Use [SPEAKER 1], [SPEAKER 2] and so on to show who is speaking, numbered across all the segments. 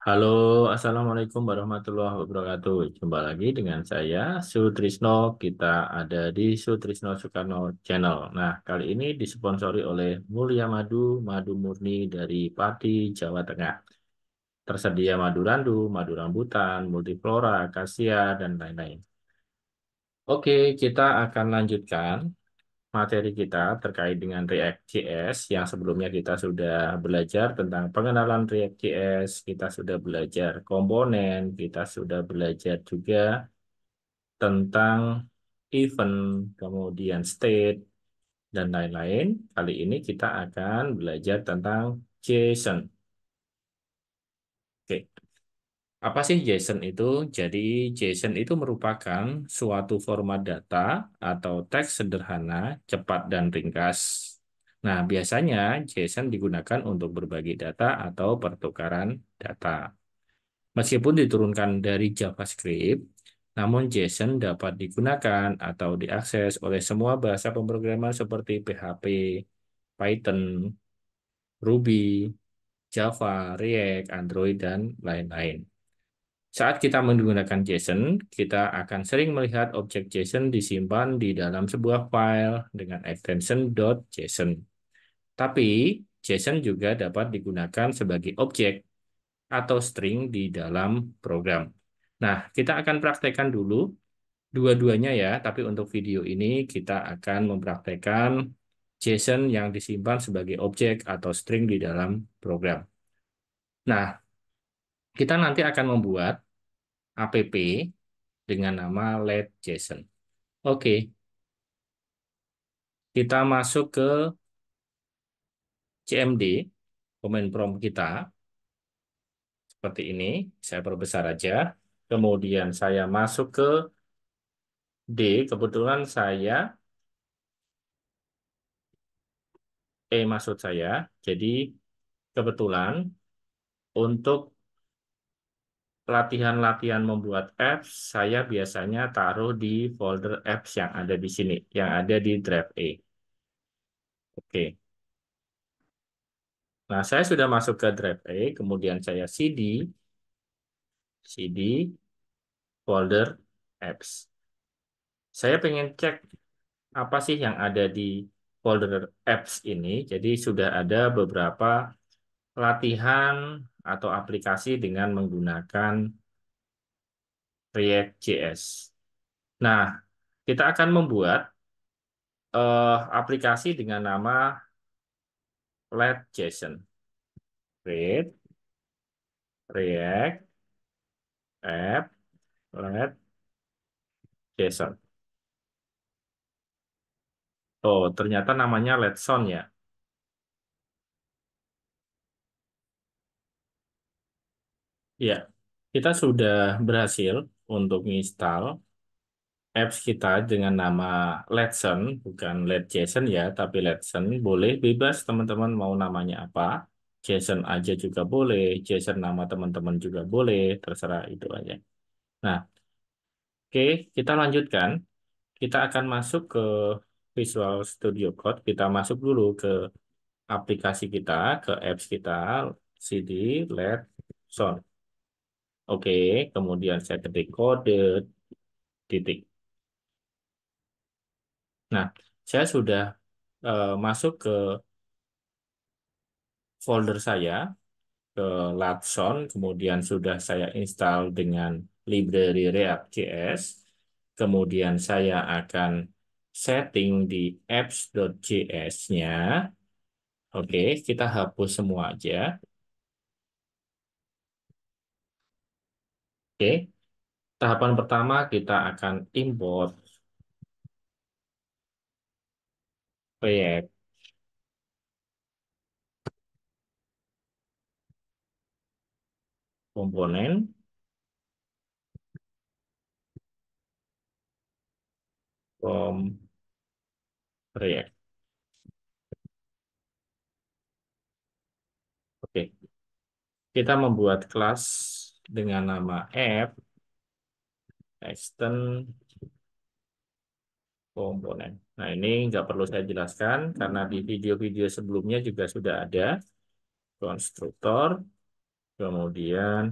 [SPEAKER 1] Halo, Assalamualaikum warahmatullahi wabarakatuh. Jumpa lagi dengan saya, Sutrisno. Kita ada di Sutrisno Soekarno Channel. Nah, kali ini disponsori oleh Mulia Madu, madu murni dari Pati, Jawa Tengah. Tersedia madu randu, madu rambutan, multiflora, akasia, dan lain-lain. Oke, kita akan lanjutkan materi kita terkait dengan React.js yang sebelumnya kita sudah belajar tentang pengenalan React.js, kita sudah belajar komponen, kita sudah belajar juga tentang event, kemudian state, dan lain-lain. Kali ini kita akan belajar tentang JSON. Oke, apa sih JSON itu? Jadi JSON itu merupakan suatu format data atau teks sederhana, cepat dan ringkas. Nah, biasanya JSON digunakan untuk berbagi data atau pertukaran data. Meskipun diturunkan dari JavaScript, namun JSON dapat digunakan atau diakses oleh semua bahasa pemrograman seperti PHP, Python, Ruby, Java, React, Android, dan lain-lain. Saat kita menggunakan JSON, kita akan sering melihat objek JSON disimpan di dalam sebuah file dengan extension .json. Tapi, JSON juga dapat digunakan sebagai objek atau string di dalam program. Nah, kita akan praktekkan dulu dua-duanya ya, tapi untuk video ini kita akan mempraktekkan JSON yang disimpan sebagai objek atau string di dalam program. Nah, kita nanti akan membuat app dengan nama let.json. Oke, kita masuk ke CMD, command prompt kita, seperti ini. Saya perbesar aja. Kemudian saya masuk ke D, kebetulan saya, maksud saya, jadi kebetulan untuk latihan-latihan membuat apps, saya biasanya taruh di folder apps yang ada di sini, yang ada di drive A. Oke, nah saya sudah masuk ke drive A, kemudian saya cd folder apps. Saya pengen cek apa sih yang ada di folder apps ini. Jadi sudah ada beberapa latihan atau aplikasi dengan menggunakan React.js. Nah, kita akan membuat aplikasi dengan nama let.json. Create React app let.json. Oh, ternyata namanya letson ya. Ya, kita sudah berhasil untuk install apps kita dengan nama Letson, bukan Let.json ya, tapi Letson. Boleh bebas teman-teman mau namanya apa. JSON aja juga boleh, JSON nama teman-teman juga boleh, terserah itu aja. Nah, oke, kita lanjutkan. Kita akan masuk ke Visual Studio Code. Kita masuk dulu ke aplikasi kita, ke apps kita, cd Letson. Oke, kemudian saya ketik kode titik. Nah, saya sudah masuk ke folder saya, ke Lapson, kemudian sudah saya install dengan library React.js, kemudian saya akan setting di apps.js-nya. Oke, kita hapus semua aja. Oke, tahapan pertama kita akan import React komponen from React. Oke, kita membuat kelas dengan nama app extend komponen. Nah, ini nggak perlu saya jelaskan karena di video-video sebelumnya juga sudah ada konstruktor, Kemudian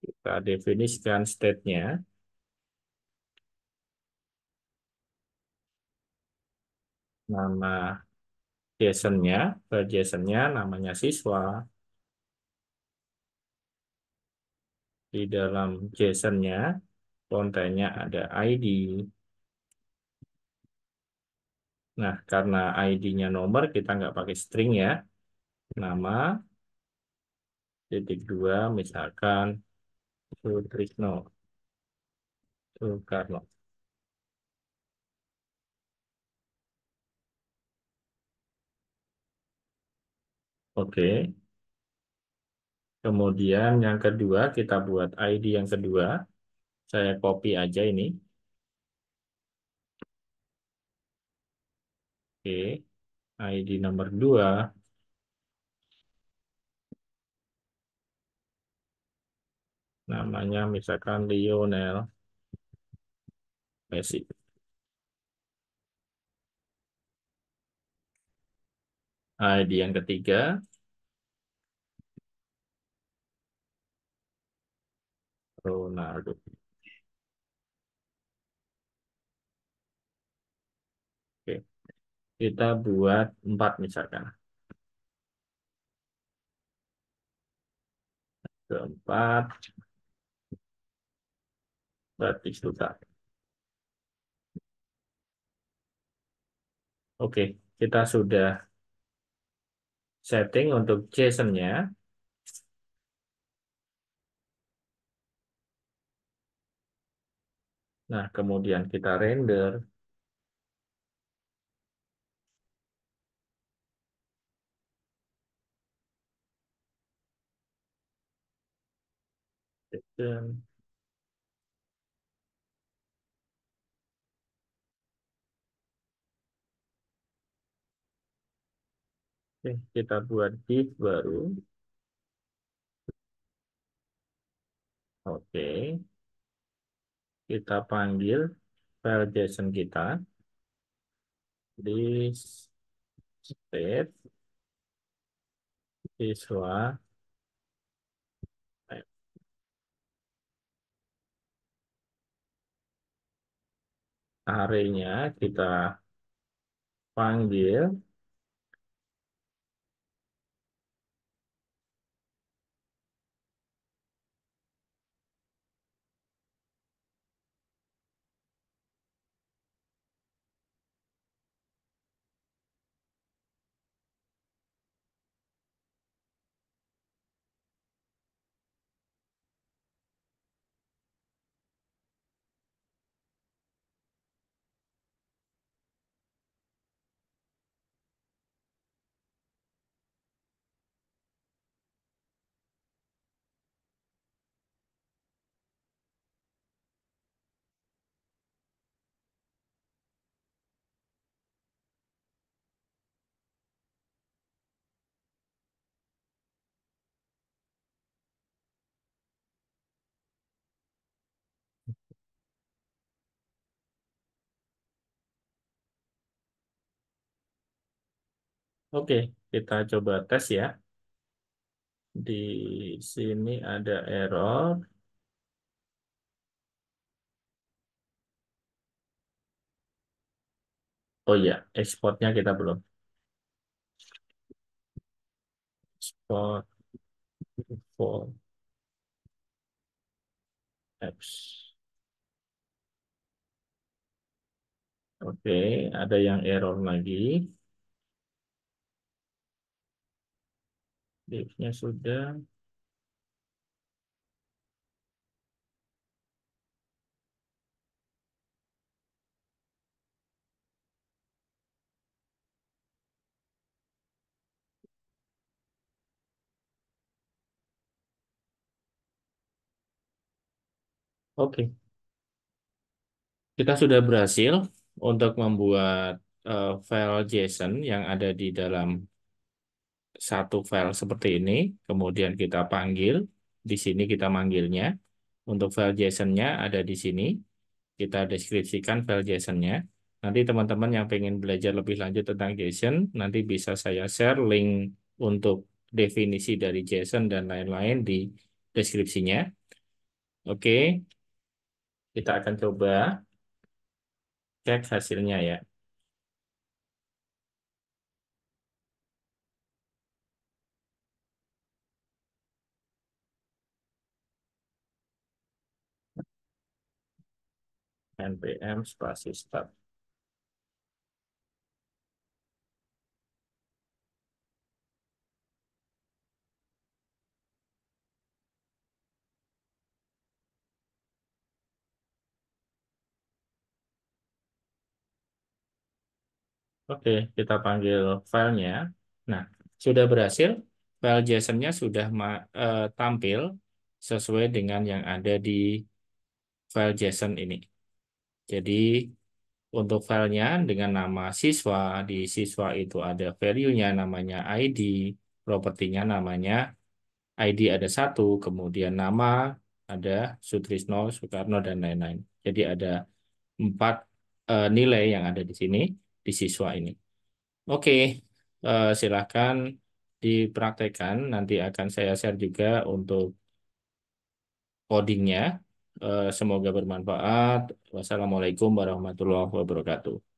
[SPEAKER 1] kita definisikan state-nya, nama JSON-nya, file JSON-nya namanya siswa. Di dalam JSON-nya, kontennya ada ID. Nah, karena ID-nya nomor, kita nggak pakai string ya. Nama, titik dua, misalkan Sutrisno, Soekarno. Oke. Kemudian yang kedua, kita buat ID yang kedua. Saya copy aja ini. Oke. ID nomor dua, namanya misalkan Lionel Messi. ID yang ketiga, Ronaldo. Oke. Kita buat empat misalkan. Keempat, Batistuta. Oke, kita sudah setting untuk JSON-nya. Nah, kemudian kita render. Dan oke, kita buat div baru. Oke, kita panggil file JSON kita di state siswa. Array-nya kita panggil. Oke, kita coba tes ya. Di sini ada error. Oh iya, ekspornya kita belum. Export for apps. Oke, ada yang error lagi. Div-nya sudah. Oke, kita sudah berhasil untuk membuat file JSON yang ada di dalam satu file seperti ini. Kemudian kita panggil. Di sini kita manggilnya. Untuk file JSON-nya ada di sini. kita deskripsikan file JSON-nya. Nanti teman-teman yang pengen belajar lebih lanjut tentang JSON, nanti bisa saya share link untuk definisi dari JSON dan lain-lain di deskripsinya. Oke, kita akan coba cek hasilnya ya. npm spasi start. Oke, kita panggil filenya. Nah, sudah berhasil. File JSON-nya sudah tampil sesuai dengan yang ada di file JSON ini. Jadi, untuk filenya dengan nama siswa, di siswa itu ada value-nya namanya ID, propertinya namanya ID ada satu, kemudian nama ada Sutrisno, Soekarno, dan lain-lain. Jadi ada 4 nilai yang ada di sini, di siswa ini. Oke, silakan dipraktekkan. Nanti akan saya share juga untuk codingnya. Semoga bermanfaat. Wassalamualaikum warahmatullahi wabarakatuh.